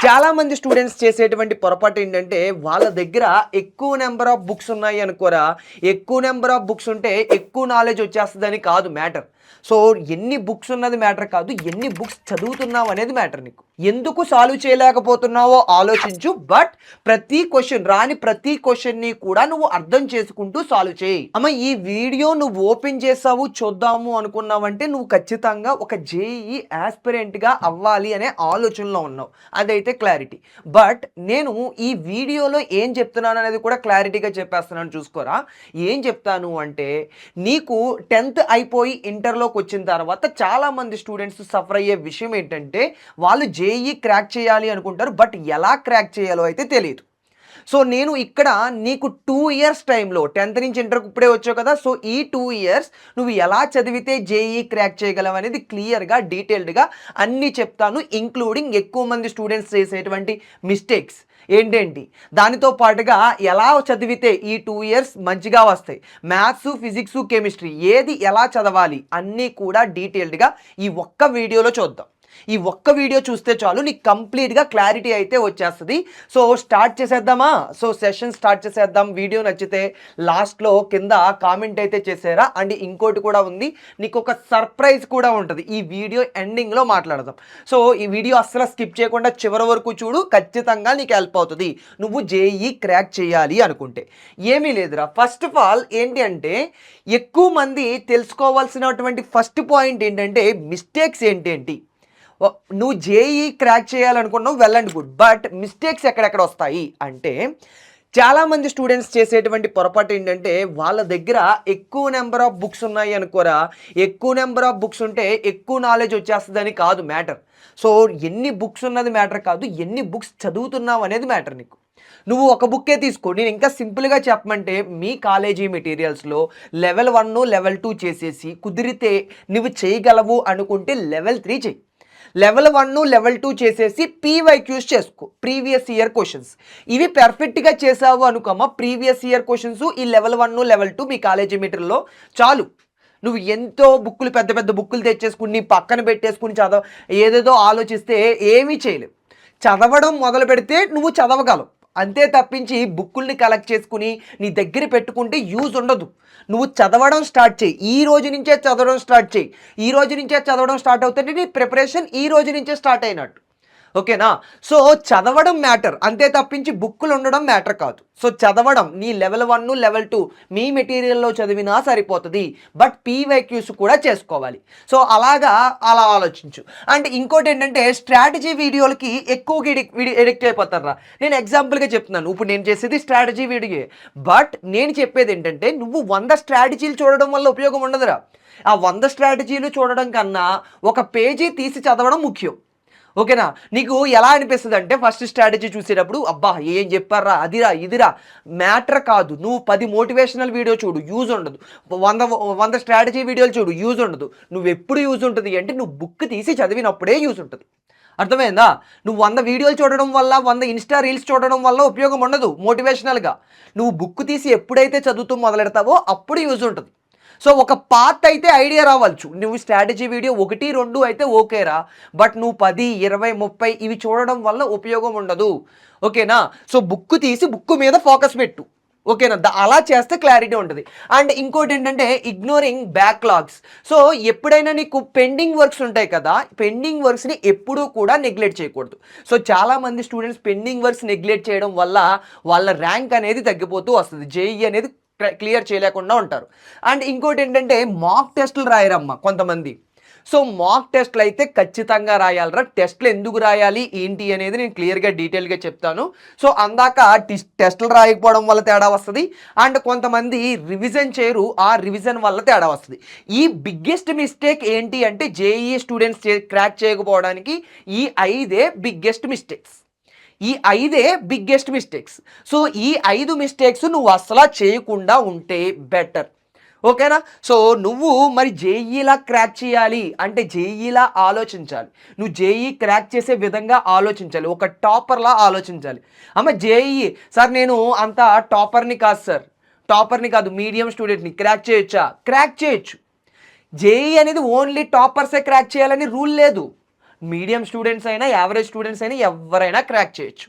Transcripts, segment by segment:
చాలా మంది స్టూడెంట్స్ చేసేటువంటి పొరపాటు ఏంటంటే వాళ్ళ దగ్గర ఎక్కువ నెంబర్ ఆఫ్ బుక్స్ ఉన్నాయి అనుకోరా. ఎక్కువ నెంబర్ ఆఫ్ బుక్స్ ఉంటే ఎక్కువ నాలెడ్జ్ వచ్చేస్తుందని కాదు మ్యాటర్. సో ఎన్ని బుక్స్ ఉన్నది మ్యాటర్ కాదు, ఎన్ని బుక్స్ చదువుతున్నావు అనేది మ్యాటర్. నీకు ఎందుకు సాల్వ్ చేయలేకపోతున్నావో ఆలోచించు. బట్ రాని ప్రతి క్వశ్చన్ని కూడా నువ్వు అర్థం చేసుకుంటూ సాల్వ్ చేయి. అమ్మ ఈ వీడియో నువ్వు ఓపెన్ చేసావు చూద్దాము అనుకున్నావంటే నువ్వు ఖచ్చితంగా ఒక జేఈఈ ఆస్పిరెంట్గా అవ్వాలి అనే ఆలోచనలో ఉన్నావు. అదైతే క్లారిటీ. బట్ నేను ఈ వీడియోలో ఏం చెప్తున్నాను అనేది కూడా క్లారిటీగా చెప్పేస్తున్నాను, చూసుకోరా. ఏం చెప్తాను అంటే నీకు 10th అయిపోయి ఇంటర్లోకి వచ్చిన తర్వాత చాలామంది స్టూడెంట్స్ సఫర్ అయ్యే విషయం ఏంటంటే వాళ్ళు జేఈఈ క్రాక్ చేయాలి అనుకుంటారు, బట్ ఎలా క్రాక్ చేయాలో అయితే తెలియదు. సో నేను ఇక్కడ నీకు 2 ఇయర్స్ టైంలో 10th నుంచి ఇంటర్కి ఇప్పుడే వచ్చావు కదా. సో ఈ 2 ఇయర్స్ నువ్వు ఎలా చదివితే జేఈఈ క్రాక్ చేయగలవు అనేది క్లియర్గా డీటెయిల్డ్గా అన్నీ చెప్తాను. ఇంక్లూడింగ్ ఎక్కువ మంది స్టూడెంట్స్ చేసేటువంటి మిస్టేక్స్ ఏంటేంటి, దానితో పాటుగా ఎలా చదివితే ఈ 2 ఇయర్స్ మంచిగా వస్తాయి, మ్యాథ్స్, ఫిజిక్స్, కెమిస్ట్రీ ఏది ఎలా చదవాలి అన్నీ కూడా డీటెయిల్డ్గా ఈ ఒక్క వీడియోలో చూద్దాం. ఈ ఒక్క వీడియో చూస్తే చాలు నీకు కంప్లీట్గా క్లారిటీ అయితే వచ్చేస్తుంది. సో స్టార్ట్ చేసేద్దామా? సో సెషన్ స్టార్ట్ చేసేద్దాం. వీడియో నచ్చితే లాస్ట్లో కింద కామెంట్ అయితే చేసారా. అండ్ ఇంకోటి కూడా ఉంది, నీకు ఒక సర్ప్రైజ్ కూడా ఉంటుంది ఈ వీడియో ఎండింగ్లో మాట్లాడదాం. సో ఈ వీడియో అస్సలు స్కిప్ చేయకుండా చివరి వరకు చూడు, ఖచ్చితంగా నీకు హెల్ప్ అవుతుంది నువ్వు జేఈఈ క్రాక్ చేయాలి అనుకుంటే. ఏమీ లేదురా. ఫస్ట్ ఆఫ్ ఆల్ ఏంటి అంటే ఎక్కువ మంది తెలుసుకోవాల్సినటువంటి ఫస్ట్ పాయింట్ ఏంటంటే మిస్టేక్స్ ఏంటేంటి. నువ్వు జేఈఈ క్రాక్ చేయాలనుకున్నావు, well and good. But mistakes ఎక్కడెక్కడ వస్తాయి అంటే చాలామంది స్టూడెంట్స్ చేసేటువంటి పొరపాటు ఏంటంటే వాళ్ళ దగ్గర ఎక్కువ నెంబర్ ఆఫ్ బుక్స్ ఉన్నాయి అనుకోరా. ఎక్కువ నెంబర్ ఆఫ్ బుక్స్ ఉంటే ఎక్కువ నాలెడ్జ్ వచ్చేస్తుందని కాదు మ్యాటర్. సో ఎన్ని బుక్స్ ఉన్నది మ్యాటర్ కాదు, ఎన్ని బుక్స్ చదువుతున్నావు అనేది మ్యాటర్. నీకు నువ్వు ఒక బుక్కే తీసుకో. నేను ఇంకా సింపుల్గా చెప్పమంటే మీ కాలేజీ మెటీరియల్స్లో లెవెల్ 1 లెవెల్ 2 చేసేసి కుదిరితే నువ్వు చేయగలవు అనుకుంటే లెవెల్ 3 చెయ్యి. లెవెల్ 1 లెవెల్ 2 చేసేసి పీవైక్యూస్ చేసుకో, ప్రీవియస్ ఇయర్ క్వశ్చన్స్. ఇవి పర్ఫెక్ట్గా చేసావు అనుకోమా, ప్రీవియస్ ఇయర్ క్వశ్చన్స్ ఈ లెవెల్ 1 లెవెల్ 2 మీ కాలేజీ మెటీరియల్లో చాలు. నువ్వు ఎంతో బుక్కులు పెద్ద పెద్ద బుక్కులు తెచ్చేసుకుని పక్కన పెట్టేసుకుని ఏదేదో ఆలోచిస్తే ఏమీ చేయలేవు. చదవడం మొదలు పెడితే నువ్వు చదవగలవు, అంతే తప్పించి బుక్కుల్ని కలెక్ట్ చేసుకుని నీ దగ్గర పెట్టుకుంటే యూజ్ ఉండదు. నువ్వు చదవడం స్టార్ట్ చేయి, ఈ రోజు నుంచే చదవడం స్టార్ట్ చేయి. ఈ రోజు నుంచే చదవడం స్టార్ట్ అవుతుంటే నీ ప్రిపరేషన్ ఈ రోజు నుంచే స్టార్ట్ అయినట్టు. ఓకేనా? సో చదవడం మ్యాటర్, అంతే తప్పించి బుక్కులు ఉండడం మ్యాటర్ కాదు. సో చదవడం నీ లెవెల్ 1 లెవెల్ 2 మీ మెటీరియల్లో చదివినా సరిపోతుంది, బట్ పీవైక్యూస్ కూడా చేసుకోవాలి. సో అలా ఆలోచించు. అండ్ ఇంకోటి ఏంటంటే స్ట్రాటజీ వీడియోలకి ఎక్కువగా ఎడిక్ట్ అయిపోతారా. నేను ఎగ్జాంపుల్గా చెప్తున్నాను, ఇప్పుడు నేను చేసేది స్ట్రాటజీ వీడియో. బట్ నేను చెప్పేది ఏంటంటే నువ్వు 100 స్ట్రాటజీలు చూడడం వల్ల ఉపయోగం ఉండదురా. ఆ 100 స్ట్రాటజీలు చూడడం కన్నా ఒక పేజీ తీసి చదవడం ముఖ్యం. ఓకేనా? నీకు ఎలా అనిపిస్తుంది అంటే ఫస్ట్ స్ట్రాటజీ చూసేటప్పుడు అబ్బా ఏం చెప్పారా, అదిరా ఇదిరా, మ్యాటర్ కాదు. నువ్వు 10 మోటివేషనల్ వీడియో చూడు, యూజ్ ఉండదు. 100 స్ట్రాటజీ వీడియోలు చూడు, యూజ్ ఉండదు. నువ్వు ఎప్పుడు యూజ్ ఉంటుంది అంటే నువ్వు బుక్ తీసి చదివినప్పుడే యూజ్ ఉంటుంది. అర్థమైందా? నువ్వు 100 వీడియోలు చూడడం వల్ల, 100 ఇన్స్టా రీల్స్ చూడడం వల్ల ఉపయోగం ఉండదు మోటివేషనల్గా. నువ్వు బుక్ తీసి ఎప్పుడైతే చదువుతూ మొదలెడతావో అప్పుడు యూజ్ ఉంటుంది. సో ఒక పార్ట్ అయితే ఐడియా రావచ్చు. నువ్వు స్ట్రాటజీ వీడియో 1, 2 అయితే ఓకేరా, బట్ నువ్వు 10, 20, 30 ఇవి చూడడం వల్ల ఉపయోగం ఉండదు. ఓకేనా? సో బుక్ తీసి బుక్ మీద ఫోకస్ పెట్టు. ఓకేనా? అలా చేస్తే క్లారిటీ ఉంటుంది. అండ్ ఇంకోటి ఏంటంటే ఇగ్నోరింగ్ బ్యాక్లాగ్స్. సో ఎప్పుడైనా నీకు పెండింగ్ వర్క్స్ ఉంటాయి కదా, పెండింగ్ వర్క్స్ని ఎప్పుడూ కూడా నెగ్లెక్ట్ చేయకూడదు. సో చాలామంది స్టూడెంట్స్ పెండింగ్ వర్క్స్ నెగ్లెక్ట్ చేయడం వల్ల వాళ్ళ ర్యాంక్ అనేది తగ్గిపోతూ వస్తుంది, జేఈఈ అనేది క్లియర్ చేయలేకుండా ఉంటారు. అండ్ ఇంకోటి ఏంటంటే మాక్ టెస్టులు రాయరమ్మా కొంతమంది. సో మాక్ టెస్ట్లు అయితే ఖచ్చితంగా రాయాలరా. టెస్ట్లు ఎందుకు రాయాలి ఏంటి అనేది నేను క్లియర్గా డీటెయిల్గా చెప్తాను. సో అందాక టెస్టులు రాయకపోవడం వల్ల తేడా వస్తుంది, అండ్ కొంతమంది రివిజన్ చేయరు, ఆ రివిజన్ వల్ల తేడా వస్తుంది. ఈ బిగ్గెస్ట్ మిస్టేక్ ఏంటి అంటే జేఈఈ స్టూడెంట్స్ క్రాక్ చేయకపోవడానికి ఈ 5 బిగ్గెస్ట్ మిస్టేక్స్. ఈ 5 బిగ్గెస్ట్ మిస్టేక్స్. సో ఈ 5 మిస్టేక్స్ నువ్వు అసలు చేయకుండా ఉంటే బెటర్. ఓకేనా? సో నువ్వు మరి జేఈలా క్రాక్ చేయాలి అంటే జేఈలా ఆలోచించాలి. నువ్వు జేఈ క్రాక్ చేసే విధంగా ఆలోచించాలి, ఒక టాపర్లా ఆలోచించాలి. అమ్మ జేఈ సార్ నేను అంత టాపర్ని కాదు సార్, టాపర్ని కాదు మీడియం స్టూడెంట్ని, క్రాక్ చేయొచ్చా? క్రాక్ చేయొచ్చు. జేఈ అనేది ఓన్లీ టాపర్సే క్రాక్ చేయాలని రూల్ లేదు. మీడియం స్టూడెంట్స్ అయినా, యావరేజ్ స్టూడెంట్స్ అయినా ఎవరైనా క్రాక్ చేయొచ్చు.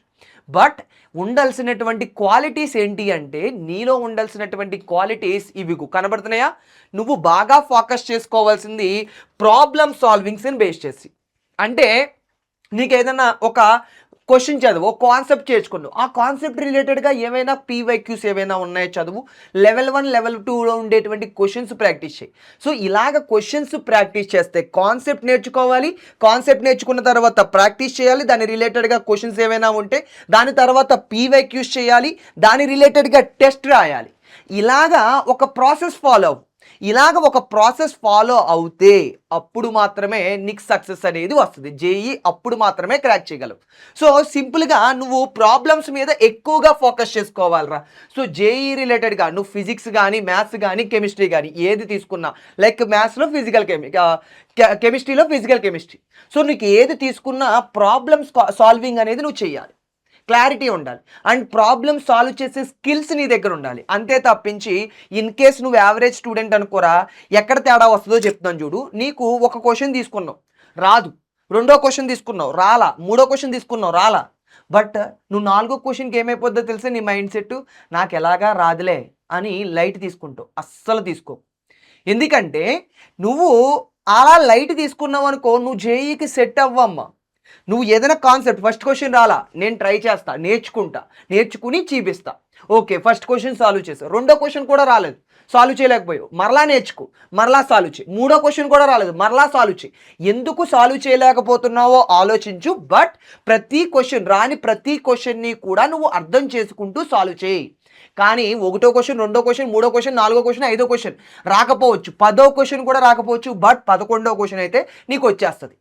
బట్ ఉండాల్సినటువంటి క్వాలిటీస్ ఏంటి అంటే, నీలో ఉండాల్సినటువంటి క్వాలిటీస్ ఇవి కనబడుతున్నాయా? నువ్వు బాగా ఫోకస్ చేసుకోవాల్సింది ప్రాబ్లమ్ సాల్వింగ్స్ని బేస్ చేసి. అంటే నీకేదన్నా ఒక క్వశ్చన్ చదువు, ఒక కాన్సెప్ట్ చేసుకున్నావు, ఆ కాన్సెప్ట్ రిలేటెడ్గా ఏవైనా పీవైక్యూస్ ఏవైనా ఉన్నాయో చదువు. లెవెల్ 1 లెవెల్ 2లో ఉండేటువంటి క్వశ్చన్స్ ప్రాక్టీస్ చేయి. సో ఇలాగ క్వశ్చన్స్ ప్రాక్టీస్ చేస్తే కాన్సెప్ట్ నేర్చుకోవాలి, కాన్సెప్ట్ నేర్చుకున్న తర్వాత ప్రాక్టీస్ చేయాలి, దాని రిలేటెడ్గా క్వశ్చన్స్ ఏవైనా ఉంటే దాని తర్వాత పీవైక్యూస్ చేయాలి, దాని రిలేటెడ్గా టెస్ట్ రాయాలి. ఇలాగా ఒక ప్రాసెస్ ఫాలో అవ్వు. ఇలాగ ఒక ప్రాసెస్ ఫాలో అవుతే అప్పుడు మాత్రమే నీకు సక్సెస్ అనేది వస్తుంది. జేఈ అప్పుడు మాత్రమే క్రాక్ చేయగలవు. సో సింపుల్గా నువ్వు ప్రాబ్లమ్స్ మీద ఎక్కువగా ఫోకస్ చేసుకోవాలరా. సో జేఈ రిలేటెడ్గా నువ్వు ఫిజిక్స్ కానీ, మ్యాథ్స్ కానీ, కెమిస్ట్రీ కానీ ఏది తీసుకున్నా, లైక్ మ్యాథ్స్లో కెమిస్ట్రీలో ఫిజికల్ కెమిస్ట్రీ, సో నీకు ఏది తీసుకున్నా ప్రాబ్లమ్స్ సాల్వింగ్ అనేది నువ్వు చేయాలి. క్లారిటీ ఉండాలి అండ్ ప్రాబ్లమ్ సాల్వ్ చేసే స్కిల్స్ నీ దగ్గర ఉండాలి. అంతే తప్పించి ఇన్ కేస్ నువ్వు యావరేజ్ స్టూడెంట్ అనుకోరా, ఎక్కడ తేడా వస్తుందో చెప్తున్నాను చూడు. నీకు ఒక క్వశ్చన్ తీసుకున్నావు రాదు, రెండో క్వశ్చన్ తీసుకున్నావు రాలా, మూడో క్వశ్చన్ తీసుకున్నావు రాలా, బట్ నువ్వు నాలుగో క్వశ్చన్కి ఏమైపోద్దో తెలిసే నీ మైండ్ సెట్ నాకు ఎలాగా రాదులే అని లైట్ తీసుకుంటావు. అస్సలు తీసుకో. ఎందుకంటే నువ్వు అలా లైట్ తీసుకున్నావు అనుకో, నువ్వు జేఈకి సెట్ అవ్వమ్మా. నువ్వు ఏదైనా కాన్సెప్ట్ ఫస్ట్ క్వశ్చన్ రాలా, నేను ట్రై చేస్తా, నేర్చుకుని చూపిస్తా. ఓకే, ఫస్ట్ క్వశ్చన్ సాల్వ్ చేసావు, రెండో క్వశ్చన్ కూడా రాలేదు, సాల్వ్ చేయలేకపోయావు, మరలా నేర్చుకో, మరలా సాల్వ్ చేయి, మూడో క్వశ్చన్ కూడా రాలేదు, మరలా సాల్వ్ చేయి. ఎందుకు సాల్వ్ చేయలేకపోతున్నావో ఆలోచించు. బట్ రాని ప్రతి క్వశ్చన్ని కూడా నువ్వు అర్థం చేసుకుంటూ సాల్వ్ చేయి. కానీ ఒకటో క్వశ్చన్, రెండో క్వశ్చన్, మూడో క్వశ్చన్, నాలుగో క్వశ్చన్, ఐదో క్వశ్చన్ రాకపోవచ్చు, 10వ క్వశ్చన్ కూడా రాకపోవచ్చు, బట్ 11వ క్వశ్చన్ అయితే నీకు వచ్చేస్తుంది.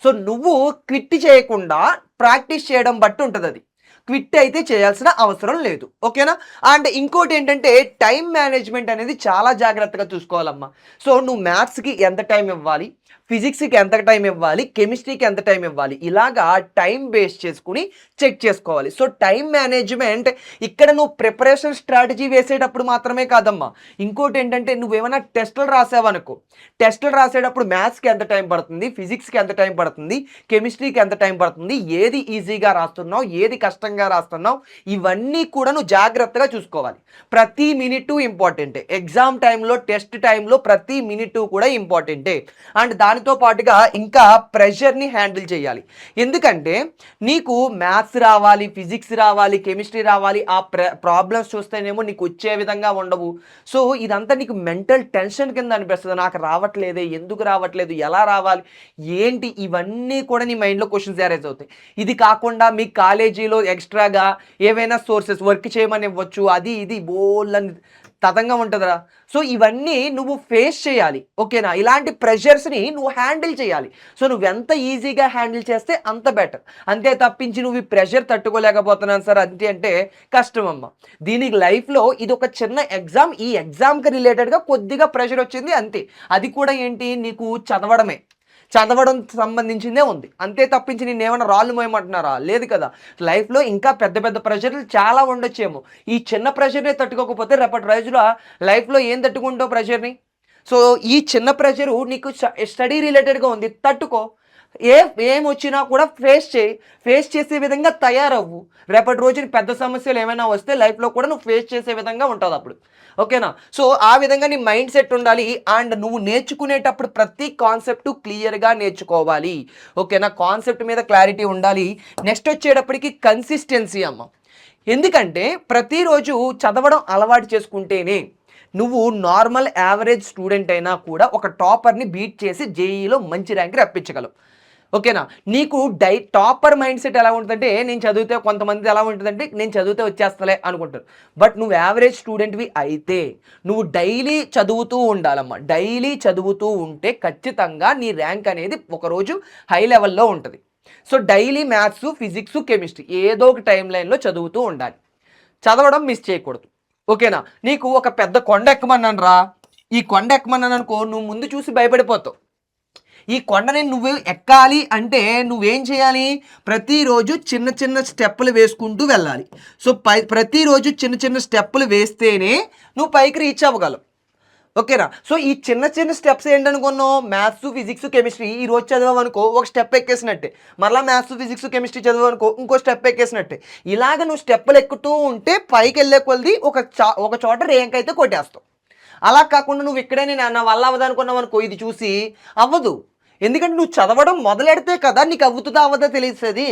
సో నువ్వు క్విట్ చేయకుండా ప్రాక్టీస్ చేయడం బట్టి ఉంటుంది. అది క్విట్ అయితే చేయాల్సిన అవసరం లేదు. ఓకేనా? అండ్ ఇంకోటి ఏంటంటే టైం మేనేజ్మెంట్ అనేది చాలా జాగ్రత్తగా చూసుకోవాలమ్మా. సో నువ్వు మ్యాథ్స్కి ఎంత టైం ఇవ్వాలి, ఫిజిక్స్కి ఎంత టైం ఇవ్వాలి, కెమిస్ట్రీకి ఎంత టైం ఇవ్వాలి, ఇలాగా టైం బేస్ చేసుకుని చెక్ చేసుకోవాలి. సో టైం మేనేజ్మెంట్ ఇక్కడ నువ్వు ప్రిపరేషన్ స్ట్రాటజీ వేసేటప్పుడు మాత్రమే కాదమ్మా. ఇంకోటి ఏంటంటే నువ్వేమైనా టెస్టులు రాసావనుకో, టెస్టులు రాసేటప్పుడు మ్యాథ్స్కి ఎంత టైం పడుతుంది, ఫిజిక్స్కి ఎంత టైం పడుతుంది, కెమిస్ట్రీకి ఎంత టైం పడుతుంది, ఏది ఈజీగా రాస్తున్నావు, ఏది కష్టంగా రాస్తున్నావు, ఇవన్నీ కూడా నువ్వు జాగ్రత్తగా చూసుకోవాలి. ప్రతి మినిట్ ఇంపార్టెంటే. ఎగ్జామ్ టైంలో, టెస్ట్ టైంలో ప్రతి మినిట్ కూడా ఇంపార్టెంటే. అండ్ దానితో పాటుగా ఇంకా ప్రెషర్ని హ్యాండిల్ చేయాలి. ఎందుకంటే నీకు మ్యాథ్స్ రావాలి, ఫిజిక్స్ రావాలి, కెమిస్ట్రీ రావాలి, ఆ ప్రాబ్లమ్స్ చూస్తేనేమో నీకు వచ్చే విధంగా ఉండవు. సో ఇదంతా నీకు మెంటల్ టెన్షన్ కింద అనిపిస్తుంది. నాకు రావట్లేదే, ఎందుకు రావట్లేదు, ఎలా రావాలి, ఏంటి, ఇవన్నీ కూడా నీ మైండ్లో క్వశ్చన్స్ అరైజ్ అవుతాయి. ఇది కాకుండా మీ కాలేజీలో ఎక్స్ట్రాగా ఏవైనా సోర్సెస్ వర్క్ చేయమని ఇవ్వచ్చు, అది ఇది బోల్ని తతంగా ఉంటుందిరా. సో ఇవన్నీ నువ్వు ఫేస్ చేయాలి. ఓకేనా? ఇలాంటి ప్రెషర్స్ని నువ్వు హ్యాండిల్ చేయాలి. సో నువ్వు ఎంత ఈజీగా హ్యాండిల్ చేస్తే అంత బెటర్. అంతే తప్పించి నువ్వు ఈ ప్రెషర్ తట్టుకోలేకపోతున్నాను సార్ అంతే అంటే కష్టం అమ్మ. దీనికి లైఫ్లో ఇది ఒక చిన్న ఎగ్జామ్, ఈ ఎగ్జామ్కి రిలేటెడ్గా కొద్దిగా ప్రెషర్ వచ్చింది అంతే. అది కూడా ఏంటి, నీకు చదవడం సంబంధించిందే ఉంది. అంతే తప్పించి నేను ఏమైనా రాళ్ళు మోయమంటున్నారా? లేదు కదా. లైఫ్లో ఇంకా పెద్ద పెద్ద ప్రెషర్లు చాలా ఉండొచ్చేమో. ఈ చిన్న ప్రెషర్నే తట్టుకోకపోతే రేపటి రోజులో లైఫ్లో ఏం తట్టుకుంటావు ప్రెషర్ని? సో ఈ చిన్న ప్రెషరు నీకు స్టడీ రిలేటెడ్గా ఉంది, తట్టుకో. ఏం వచ్చినా కూడా ఫేస్ చేసే విధంగా తయారవ్వు. రేపటి రోజున పెద్ద సమస్యలు ఏమైనా వస్తే లైఫ్లో కూడా నువ్వు ఫేస్ చేసే విధంగా ఉంటుంది అప్పుడు. ఓకేనా? సో ఆ విధంగా నీ మైండ్ సెట్ ఉండాలి. అండ్ నువ్వు నేర్చుకునేటప్పుడు ప్రతి కాన్సెప్ట్ క్లియర్గా నేర్చుకోవాలి. ఓకేనా? కాన్సెప్ట్ మీద క్లారిటీ ఉండాలి. నెక్స్ట్ వచ్చేటప్పటికి కన్సిస్టెన్సీ అమ్మ. ఎందుకంటే ప్రతిరోజు చదవడం అలవాటు చేసుకుంటేనే నువ్వు నార్మల్ యావరేజ్ స్టూడెంట్ అయినా కూడా ఒక టాపర్ని బీట్ చేసి జేఈలో మంచి ర్యాంక్ రప్పించగలవు. ఓకేనా? నీకు టాపర్ మైండ్ సెట్ ఎలా ఉంటుందంటే, నేను చదివితే, కొంతమంది ఎలా ఉంటుందంటే నేను చదివితే వచ్చేస్తలే అనుకుంటారు. బట్ నువ్వు యావరేజ్ స్టూడెంట్వి అయితే నువ్వు డైలీ చదువుతూ ఉండాలమ్మా. డైలీ చదువుతూ ఉంటే ఖచ్చితంగా నీ ర్యాంక్ అనేది ఒకరోజు హై లెవెల్లో ఉంటుంది. So daily maths, physics, chemistry ఏదో ఒక టైం లైన్లో చదువుతూ ఉండాలి. చదవడం మిస్ చేయకూడదు. ఓకేనా? నీకు ఒక పెద్ద కొండ ఎక్కమన్నాను రా, ఈ కొండ ఎక్కమన్నాను అనుకో, నువ్వు ముందు చూసి భయపడిపోతావు. ఈ కొండని నువ్వు ఎక్కాలి అంటే నువ్వేం చేయాలి? ప్రతిరోజు చిన్న చిన్న స్టెప్పులు వేసుకుంటూ వెళ్ళాలి. సో ప్రతిరోజు చిన్న చిన్న స్టెప్పులు వేస్తేనే నువ్వు పైకి రీచ్ అవ్వగలవు. ఓకేనా? సో ఈ చిన్న చిన్న స్టెప్స్ ఏంటనుకున్నావు, మ్యాథ్స్, ఫిజిక్స్, కెమిస్ట్రీ ఈ రోజు చదివావనుకో ఒక స్టెప్ ఎక్కేసినట్టే. మరలా మ్యాథ్స్, ఫిజిక్స్, కెమిస్ట్రీ చదివావనుకో ఇంకో స్టెప్ ఎక్కేసినట్టే. ఇలాగ నువ్వు స్టెప్పులు ఎక్కుతూ ఉంటే పైకెళ్ళే కొలది ఒక చోట ర్యాంక్ అయితే కొట్టేస్తావు. అలా కాకుండా నువ్వు ఇక్కడే నా వల్ల అవ్వదనుకున్నావు అనుకో, ఇది చూసి అవ్వదు. ఎందుకంటే నువ్వు చదవడం మొదలెడితే కదా నీకు అవుతుందా అవ్వదా తెలుస్తుంది.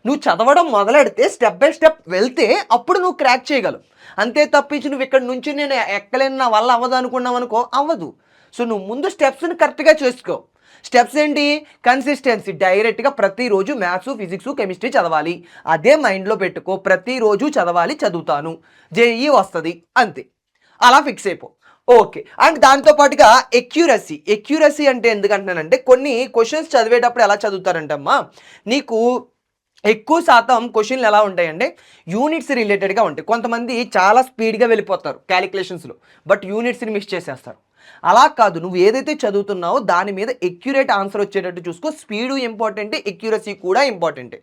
నువ్వు చదవడం మొదలెడితే స్టెప్ బై స్టెప్ వెళ్తే అప్పుడు నువ్వు క్రాక్ చేయగలవు. అంతే తప్పించి నువ్వు ఇక్కడ నుంచి నేను ఎక్కలేను నా వల్ల అవ్వదు అనుకున్నావు అనుకో అవ్వదు. సో నువ్వు ముందు స్టెప్స్ని కరెక్ట్గా చేసుకో. స్టెప్స్ ఏంటి? కన్సిస్టెన్సీ. డైరెక్ట్గా ప్రతిరోజు మ్యాథ్స్, ఫిజిక్స్, కెమిస్ట్రీ చదవాలి. అదే మైండ్లో పెట్టుకో, ప్రతిరోజు చదవాలి, చదువుతాను, జేఈ వస్తుంది, అంతే. అలా ఫిక్స్ అయిపో. ఓకే. అండ్ దాంతో పాటుగా ఎక్యూరసీ అంటే ఎందుకంటున్నానంటే కొన్ని క్వశ్చన్స్ చదివేటప్పుడు ఎలా చదువుతారంటమ్మా, నీకు ఎక్కువ శాతం క్వశ్చన్లు ఎలా ఉంటాయంటే యూనిట్స్ రిలేటెడ్గా ఉంటాయి. కొంతమంది చాలా స్పీడ్గా వెళ్ళిపోతారు క్యాలిక్యులేషన్స్లో, బట్ యూనిట్స్ని మిస్ చేసేస్తారు. అలా కాదు, నువ్వు ఏదైతే చదువుతున్నావో దాని మీద ఎక్యురేట్ ఆన్సర్ వచ్చేటట్టు చూసుకో. స్పీడు ఇంపార్టెంటే, ఎక్యురసీ కూడా ఇంపార్టెంటే.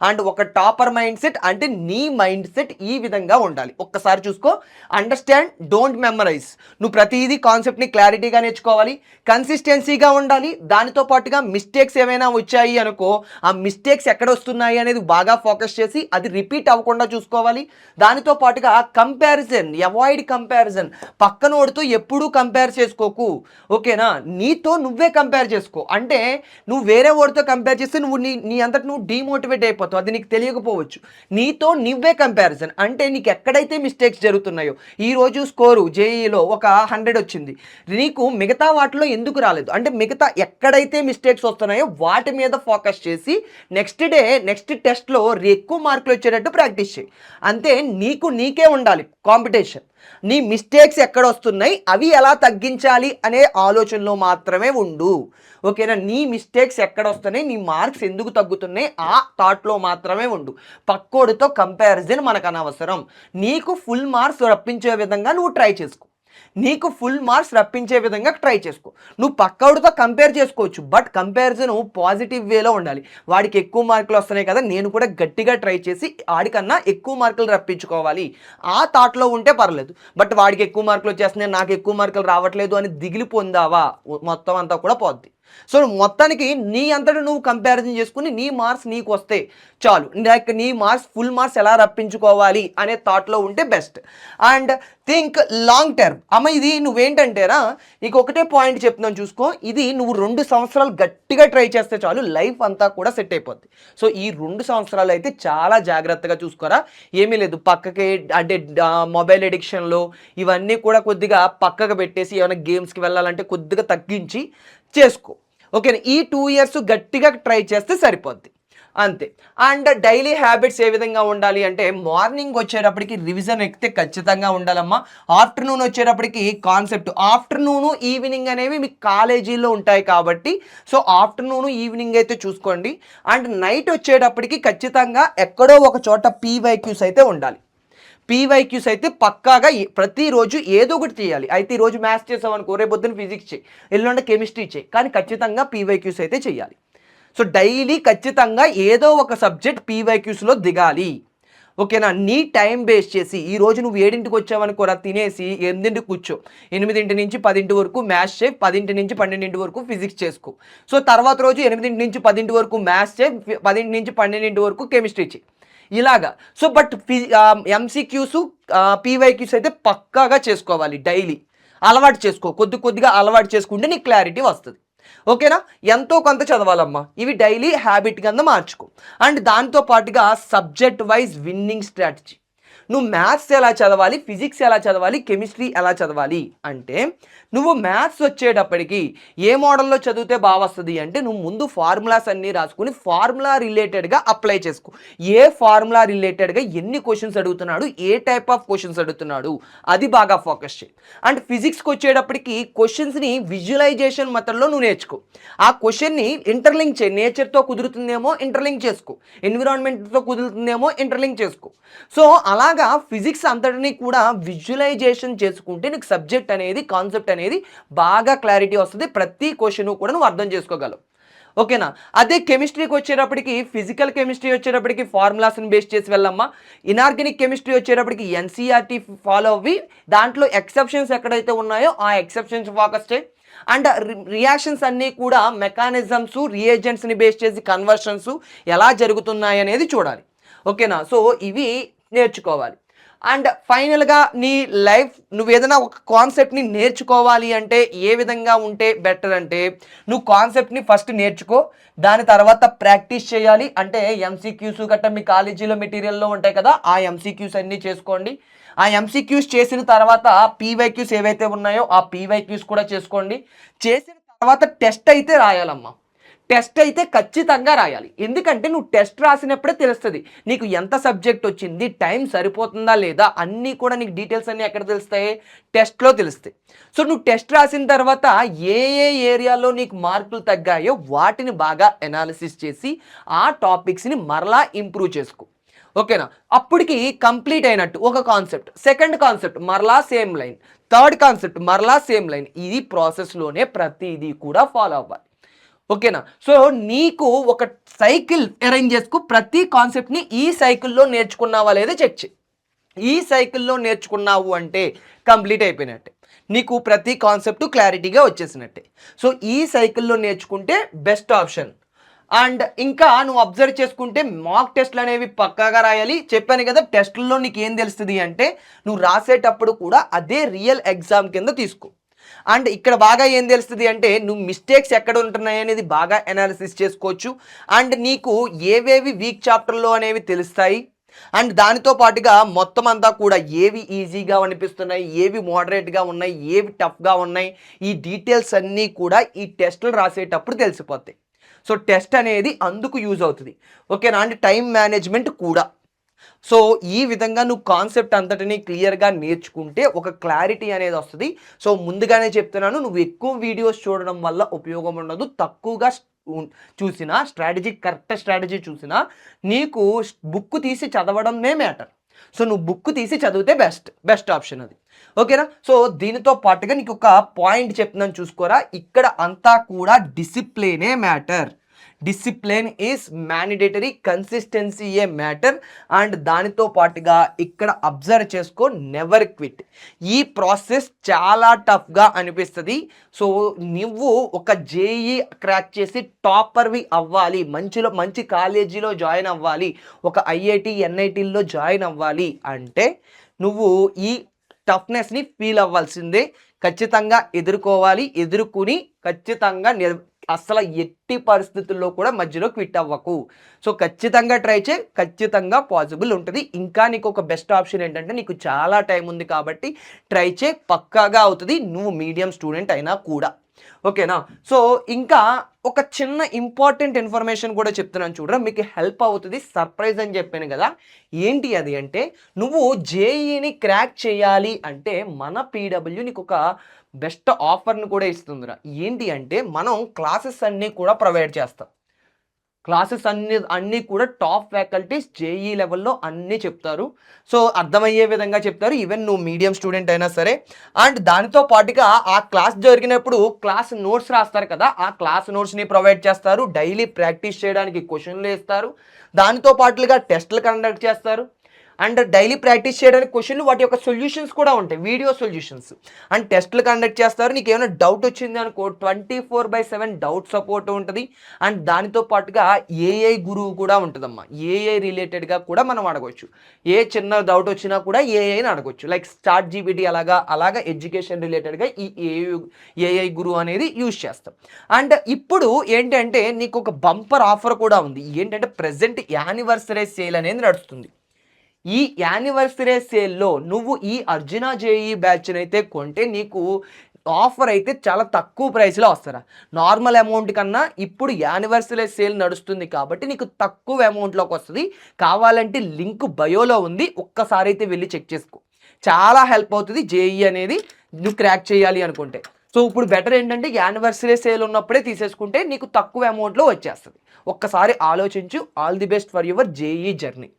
అండ్ ఒక టాపర్ మైండ్ సెట్ అంటే నీ మైండ్ సెట్ ఈ విధంగా ఉండాలి. ఒక్కసారి చూసుకో. Understand, don't memorize. నువ్వు ప్రతిదీ కాన్సెప్ట్ని క్లారిటీగా నేర్చుకోవాలి, కన్సిస్టెన్సీగా ఉండాలి. దానితో పాటుగా మిస్టేక్స్ ఏమైనా వచ్చాయి అనుకో, ఆ మిస్టేక్స్ ఎక్కడ వస్తున్నాయి అనేది బాగా ఫోకస్ చేసి అది రిపీట్ అవ్వకుండా చూసుకోవాలి. దానితో పాటుగా కంపారిజన్, అవాయిడ్ కంపారిజన్. పక్కనోడితో ఎప్పుడూ కంపేర్ చేసుకోకు, ఓకేనా? నీతో నువ్వే కంపేర్ చేసుకో. అంటే నువ్వు వేరే వాడితో కంపేర్ చేస్తే నువ్వు నీ అంతటి నువ్వు డీమోటివేట్ అయిపోతావు, అది నీకు తెలియకపోవచ్చు. నీతో నువ్వే కంపారిజన్ అంటే నీకు ఎక్కడైతే మిస్టేక్స్ జరుగుతున్నాయో, ఈరోజు స్కోరు జేఈలో ఒక 100 వచ్చింది, నీకు మిగతా వాటిలో ఎందుకు రాలేదు అంటే మిగతా ఎక్కడైతే మిస్టేక్స్ వస్తున్నాయో వాటి మీద ఫోకస్ చేసి నెక్స్ట్ టెస్ట్లో ఎక్కువ మార్కులు వచ్చేటట్టు ప్రాక్టీస్ చేయి. అంతే. నీకే ఉండాలి కాంపిటీషన్. నీ మిస్టేక్స్ ఎక్కడ వస్తున్నాయి, అవి ఎలా తగ్గించాలి అనే ఆలోచనలో మాత్రమే ఉండు, ఓకేనా? నీ మిస్టేక్స్ ఎక్కడ వస్తున్నాయి, నీ మార్క్స్ ఎందుకు తగ్గుతున్నాయి, ఆ థాట్లో మాత్రమే ఉండు. పక్కోడితో కంపారిజన్ మనకు అనవసరం. నీకు ఫుల్ మార్క్స్ రప్పించే విధంగా నువ్వు ట్రై చేసుకో. నువ్వు పక్కవాడితో కంపేర్ చేసుకోవచ్చు, బట్ కంపారిజన్ పాజిటివ్ వేలో ఉండాలి. వాడికి ఎక్కువ మార్కులు వస్తున్నాయి కదా, నేను కూడా గట్టిగా ట్రై చేసి వాడికన్నా ఎక్కువ మార్కులు రప్పించుకోవాలి, ఆ థాట్లో ఉంటే పర్లేదు. బట్ వాడికి ఎక్కువ మార్కులు వచ్చేస్తున్నాయి, నాకు ఎక్కువ మార్కులు రావట్లేదు అని దిగిలి పొందావా, మొత్తం అంతా కూడా పోద్ది. సో మొత్తానికి నీ అంతటా నువ్వు కంపారిజన్ చేసుకుని నీ మార్క్స్ నీకు వస్తే చాలు. లైక్ నీ మార్క్స్ ఫుల్ మార్క్స్ ఎలా రప్పించుకోవాలి అనే థాట్లో ఉంటే best. And think long term. అమ్మ ఇది నువ్వేంటంటేరా, నీకు ఒకటే పాయింట్ చెప్తున్నాను చూసుకో. ఇది నువ్వు 2 సంవత్సరాలు గట్టిగా ట్రై చేస్తే చాలు, లైఫ్ అంతా కూడా సెట్ అయిపోద్ది. సో ఈ 2 సంవత్సరాలు అయితే చాలా జాగ్రత్తగా చూసుకోరా. ఏమీ లేదు, పక్కకి అంటే మొబైల్ ఎడిక్షన్లో ఇవన్నీ కూడా కొద్దిగా పక్కకు పెట్టేసి ఏమైనా గేమ్స్కి వెళ్ళాలంటే కొద్దిగా తగ్గించి చేసుకో, ఓకేనా? ఈ 2 ఇయర్స్ గట్టిగా ట్రై చేస్తే సరిపోద్ది, అంతే. అండ్ డైలీ హ్యాబిట్స్ ఏ విధంగా ఉండాలి అంటే మార్నింగ్ వచ్చేటప్పటికి రివిజన్ ఎక్కితే ఖచ్చితంగా ఉండాలమ్మా. ఆఫ్టర్నూన్ వచ్చేటప్పటికి కాన్సెప్ట్, ఆఫ్టర్నూను ఈవినింగ్ అనేవి మీకు కాలేజీలో ఉంటాయి కాబట్టి సో ఆఫ్టర్నూను ఈవినింగ్ అయితే చూసుకోండి. అండ్ నైట్ వచ్చేటప్పటికి ఖచ్చితంగా ఎక్కడో ఒక చోట పీవైక్యూస్ అయితే ఉండాలి. పీవైక్యూస్ అయితే పక్కాగా ప్రతిరోజు ఏదో ఒకటి చేయాలి. అయితే ఈరోజు మ్యాథ్స్ చేసామనుకో, రేపు పొద్దున్న ఫిజిక్స్ చేయి, ఎల్లుండి కెమిస్ట్రీ చేయి, కానీ ఖచ్చితంగా పీవైక్యూస్ అయితే చేయాలి. సో డైలీ ఖచ్చితంగా ఏదో ఒక సబ్జెక్ట్ పీవైక్యూస్లో దిగాలి, ఓకేనా? నీ టైం బేస్ చేసి ఈరోజు నువ్వు 7ంటికి వచ్చావనుకోరా, తినేసి 8ంటికి కూర్చో, 8 నుంచి 10 వరకు మ్యాథ్స్ చేయి, 10 నుంచి 12 వరకు ఫిజిక్స్ చేసుకో. సో తర్వాత రోజు 8 నుంచి 10 వరకు మ్యాథ్స్ చేయి, 10 నుంచి 12 వరకు కెమిస్ట్రీ చేయి, ఇలాగా. సో బట్ ఎంసీక్యూస్ పీవైక్యూస్ అయితే పక్కాగా చేసుకోవాలి. డైలీ అలవాటు చేసుకో, కొద్దిగా అలవాటు చేసుకుంటే నీకు క్లారిటీ వస్తుంది, ఓకేనా? ఎంతో కొంత చదవాలమ్మా, ఇవి డైలీ హ్యాబిట్ కింద మార్చుకో. అండ్ దాంతో పాటుగా సబ్జెక్ట్ వైజ్ విన్నింగ్ స్ట్రాటజీ. నువ్వు మ్యాథ్స్ ఎలా చదవాలి, ఫిజిక్స్ ఎలా చదవాలి, కెమిస్ట్రీ ఎలా చదవాలి అంటే నువ్వు మ్యాథ్స్ వచ్చేటప్పటికి ఏ మోడల్లో చదివితే బాగా వస్తుంది అంటే నువ్వు ముందు ఫార్ములాస్ అన్నీ రాసుకుని ఫార్ములా రిలేటెడ్గా అప్లై చేసుకో. ఏ ఫార్ములా రిలేటెడ్గా ఎన్ని క్వశ్చన్స్ అడుగుతున్నాడు, ఏ టైప్ ఆఫ్ క్వశ్చన్స్ అడుగుతున్నాడు, అది బాగా ఫోకస్ చేయి. అండ్ ఫిజిక్స్కి వచ్చేటప్పటికి క్వశ్చన్స్ని విజువలైజేషన్ మెథడ్లో నువ్వు నేర్చుకో. ఆ క్వశ్చన్ని ఇంటర్లింక్ చేయి, నేచర్తో కుదురుతుందేమో ఇంటర్లింక్ చేసుకో, ఎన్విరాన్మెంట్తో కుదురుతుందేమో ఇంటర్లింక్ చేసుకో. సో అలాగా ఫిజిక్స్ అంతటినీ కూడా విజువలైజేషన్ చేసుకుంటే నీకు సబ్జెక్ట్ అనేది, కాన్సెప్ట్ అనేది బాగా క్లారిటీ వస్తుంది. ప్రతి క్వశ్చన్ కూడా నువ్వు అర్థం చేసుకోగలవు, ఓకేనా. అదే కెమిస్ట్రీకి వచ్చేటప్పటికి ఫిజికల్ కెమిస్ట్రీ వచ్చేటప్పటికి ఫార్ములాస్ని బేస్ చేసి వెళ్ళమ్మా. ఇనార్గానిక్ కెమిస్ట్రీ వచ్చేటప్పటికి ఎన్సీఆర్టీ ఫాలో అవ్వి దాంట్లో ఎక్సెప్షన్స్ ఎక్కడైతే ఉన్నాయో ఆ ఎక్సెప్షన్స్ ఫోకస్ చేయి. అండ్ రియాక్షన్స్ అన్నీ కూడా మెకానిజమ్స్ రియేజెంట్స్ని బేస్ చేసి కన్వర్షన్స్ ఎలా జరుగుతున్నాయి అనేది చూడాలి. ఓకేనా. సో ఇవి నేర్చుకోవాలి. అండ్ ఫైనల్గా నీ లైఫ్ నువ్వు ఏదైనా ఒక కాన్సెప్ట్ని నేర్చుకోవాలి అంటే ఏ విధంగా ఉంటే బెటర్ అంటే నువ్వు కాన్సెప్ట్ని ఫస్ట్ నేర్చుకో, దాని తర్వాత ప్రాక్టీస్ చేయాలి. అంటే ఎంసీక్యూస్ గట్రా మీ కాలేజీలో మెటీరియల్లో ఉంటాయి కదా, ఆ ఎంసీక్యూస్ అన్నీ చేసుకోండి. ఆ ఎంసీక్యూస్ చేసిన తర్వాత పీవైక్యూస్ ఏవైతే ఉన్నాయో ఆ పీవైక్యూస్ కూడా చేసుకోండి. చేసిన తర్వాత టెస్ట్ అయితే రాయాలమ్మా. టెస్ట్ అయితే ఖచ్చితంగా రాయాలి. ఎందుకంటే నువ్వు టెస్ట్ రాసినప్పుడే తెలుస్తుంది నీకు ఎంత సబ్జెక్ట్ వచ్చింది, టైం సరిపోతుందా లేదా, అన్నీ కూడా నీకు డీటెయిల్స్ అన్నీ ఎక్కడ తెలుస్తాయి, టెస్ట్లో తెలుస్తాయి. సో నువ్వు టెస్ట్ రాసిన తర్వాత ఏ ఏ ఏరియాలో నీకు మార్కులు తగ్గాయో వాటిని బాగా ఎనాలిసిస్ చేసి ఆ టాపిక్స్ని మరలా ఇంప్రూవ్ చేసుకో. ఓకేనా. అప్పటికి కంప్లీట్ అయినట్టు ఒక కాన్సెప్ట్. సెకండ్ కాన్సెప్ట్ మరలా సేమ్ లైన్, థర్డ్ కాన్సెప్ట్ మరలా సేమ్ లైన్. ఇది ప్రాసెస్లోనే ప్రతిదీ కూడా ఫాలో అవ్వాలి. ఓకేనా. సో నీకు ఒక సైకిల్ అరేంజ్ చేసుకో, ప్రతి కాన్సెప్ట్ని ఈ సైకిల్లో నేర్చుకున్నావా లేదా చెక్ చేయి. ఈ సైకిల్లో నేర్చుకున్నావు అంటే కంప్లీట్ అయిపోయినట్టే, నీకు ప్రతి కాన్సెప్ట్ క్లారిటీగా వచ్చేసినట్టే. సో ఈ సైకిల్లో నేర్చుకుంటే బెస్ట్ ఆప్షన్. అండ్ ఇంకా నువ్వు అబ్జర్వ్ చేసుకుంటే మాక్ టెస్ట్లు అనేవి పక్కాగా రాయాలి. చెప్పాను కదా, టెస్టుల్లో నీకు ఏం తెలుస్తుంది అంటే నువ్వు రాసేటప్పుడు కూడా అదే రియల్ ఎగ్జామ్ కింద తీసుకో. అండ్ ఇక్కడ బాగా ఏం తెలుస్తుంది అంటే నువ్వు మిస్టేక్స్ ఎక్కడ ఉంటున్నాయి అనేది బాగా అనాలిసిస్ చేసుకోవచ్చు. అండ్ నీకు ఏవేవి వీక్ చాప్టర్లో అనేవి తెలుస్తాయి. అండ్ దానితో పాటుగా మొత్తం అంతా కూడా ఏవి ఈజీగా అనిపిస్తున్నాయి, ఏవి మోడరేట్గా ఉన్నాయి, ఏవి టఫ్గా ఉన్నాయి, ఈ డీటెయిల్స్ అన్నీ కూడా ఈ టెస్టులు రాసేటప్పుడు తెలిసిపోతాయి. సో టెస్ట్ అనేది అందుకు యూజ్ అవుతుంది. ఓకేనా. అండ్ టైం మేనేజ్మెంట్ కూడా. సో ఈ విధంగా నువ్వు కాన్సెప్ట్ అంతటిని క్లియర్గా నేర్చుకుంటే ఒక క్లారిటీ అనేది వస్తుంది. సో ముందుగానే చెప్తున్నాను, నువ్వు ఎక్కువ వీడియోస్ చూడడం వల్ల ఉపయోగం ఉండదు. తక్కువగా చూసినా స్ట్రాటజీ, కరెక్ట్ స్ట్రాటజీ చూసినా నీకు బుక్ తీసి చదవడమే మ్యాటర్. సో నువ్వు బుక్ తీసి చదివితే బెస్ట్ ఆప్షన్ అది. ఓకేనా. సో దీనితో పాటుగా నీకు ఒక పాయింట్ చెప్తున్నాను చూసుకోరా. ఇక్కడ అంతా కూడా డిసిప్లినే matter. Discipline is mandatory, consistency ఏ మ్యాటర్. అండ్ దానితో పాటుగా ఇక్కడ అబ్జర్వ్ చేసుకో, నెవర్ క్విట్. ఈ ప్రాసెస్ చాలా టఫ్గా అనిపిస్తుంది. సో నువ్వు ఒక జేఈ క్రాక్ చేసి టాపర్వి అవ్వాలి, మంచి కాలేజీలో జాయిన్ అవ్వాలి, ఒక ఐఐటి ఎన్ఐటీల్లో జాయిన్ అవ్వాలి అంటే నువ్వు ఈ టఫ్నెస్ని ఫీల్ అవ్వాల్సిందే. ఖచ్చితంగా ఎదుర్కోవాలి. ఎదుర్కొని ఖచ్చితంగా అసలు ఎట్టి పరిస్థితుల్లో కూడా మధ్యలో క్విట్ అవ్వకు. సో ఖచ్చితంగా ట్రై చేయి, ఖచ్చితంగా పాసిబుల్ ఉంటుంది. ఇంకా నీకు ఒక బెస్ట్ ఆప్షన్ ఏంటంటే నీకు చాలా టైం ఉంది కాబట్టి ట్రై చేయి, పక్కాగా అవుతుంది, నువ్వు మీడియం స్టూడెంట్ అయినా కూడా. ఓకేనా. సో ఇంకా ఒక చిన్న ఇంపార్టెంట్ ఇన్ఫర్మేషన్ కూడా చెప్తున్నాను చూడరా, మీకు హెల్ప్ అవుతుంది. సర్ప్రైజ్ అని చెప్పాను కదా, ఏంటి అది అంటే నువ్వు జేఈని క్రాక్ చేయాలి అంటే మన పీడబ్ల్యూ నీకు ఒక బెస్ట్ ఆఫర్ని కూడా ఇస్తుందిరా. ఏంటి అంటే మనం క్లాసెస్ అన్నీ కూడా ప్రొవైడ్ చేస్తాం. క్లాసెస్ అన్నీ కూడా టాప్ ఫ్యాకల్టీస్ జేఈ లెవెల్లో అన్నీ చెప్తారు. సో అర్థమయ్యే విధంగా చెప్తారు, ఈవెన్ నువ్వు మీడియం స్టూడెంట్ అయినా సరే. అండ్ దానితో పాటుగా ఆ క్లాస్ జరిగినప్పుడు క్లాస్ నోట్స్ రాస్తారు కదా, ఆ క్లాస్ నోట్స్ని ప్రొవైడ్ చేస్తారు. డైలీ ప్రాక్టీస్ చేయడానికి క్వశ్చన్లు వేస్తారు. దానితో పాటుగా టెస్టులు కండక్ట్ చేస్తారు. అండ్ డైలీ ప్రాక్టీస్ చేయడానికి క్వశ్చన్లు, వాటి యొక్క సొల్యూషన్స్ కూడా ఉంటాయి, వీడియో సొల్యూషన్స్. అండ్ టెస్టులు కండక్ట్ చేస్తారు. నీకు ఏమైనా డౌట్ వచ్చింది అనుకో 24/7 డౌట్ సపోర్ట్ ఉంటుంది. అండ్ దానితో పాటుగా ఏఐ గురువు కూడా ఉంటుందమ్మా. ఏఐ రిలేటెడ్గా కూడా మనం అడగవచ్చు. ఏ చిన్న డౌట్ వచ్చినా కూడా ఏఐని అడగవచ్చు. లైక్ చాట్ జీపీటీ అలాగా ఎడ్యుకేషన్ రిలేటెడ్గా ఈ ఏఐ గురువు అనేది యూజ్ చేస్తాం. అండ్ ఇప్పుడు ఏంటంటే నీకు ఒక బంపర్ ఆఫర్ కూడా ఉంది. ఏంటంటే ప్రెజెంట్ యానివర్సరీ సేల్ అనేది నడుస్తుంది. ఈ యానివర్సరీ సేల్లో నువ్వు ఈ అర్జున జేఈ బ్యాచ్ని అయితే కొంటే నీకు ఆఫర్ అయితే చాలా తక్కువ ప్రైస్లో వస్తారా. నార్మల్ అమౌంట్ కన్నా ఇప్పుడు యానివర్సరీ సేల్ నడుస్తుంది కాబట్టి నీకు తక్కువ అమౌంట్లోకి వస్తుంది. కావాలంటే లింక్ బయోలో ఉంది, ఒక్కసారి అయితే వెళ్ళి చెక్ చేసుకో. చాలా హెల్ప్ అవుతుంది జేఈ అనేది నువ్వు క్రాక్ చేయాలి అనుకుంటే. సో ఇప్పుడు బెటర్ ఏంటంటే యానివర్సరీ సేల్ ఉన్నప్పుడే తీసేసుకుంటే నీకు తక్కువ అమౌంట్లో వచ్చేస్తుంది. ఒక్కసారి ఆలోచించు. All the best for your JEE journey.